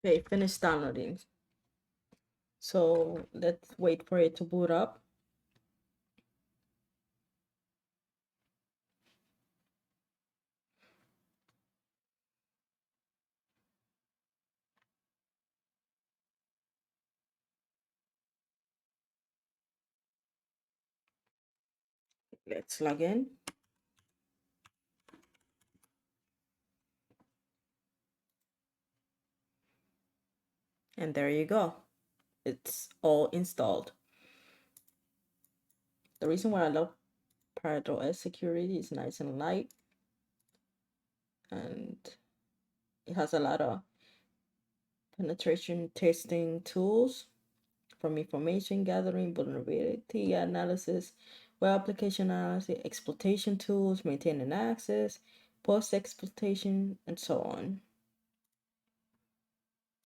Okay, finish downloading. So let's wait for it to boot up. Let's log in. And there you go. It's all installed. The reason why I love Parrot security is nice and light, and it has a lot of penetration testing tools, from information gathering, vulnerability analysis, web application analysis, exploitation tools, maintaining access, post exploitation, and so on.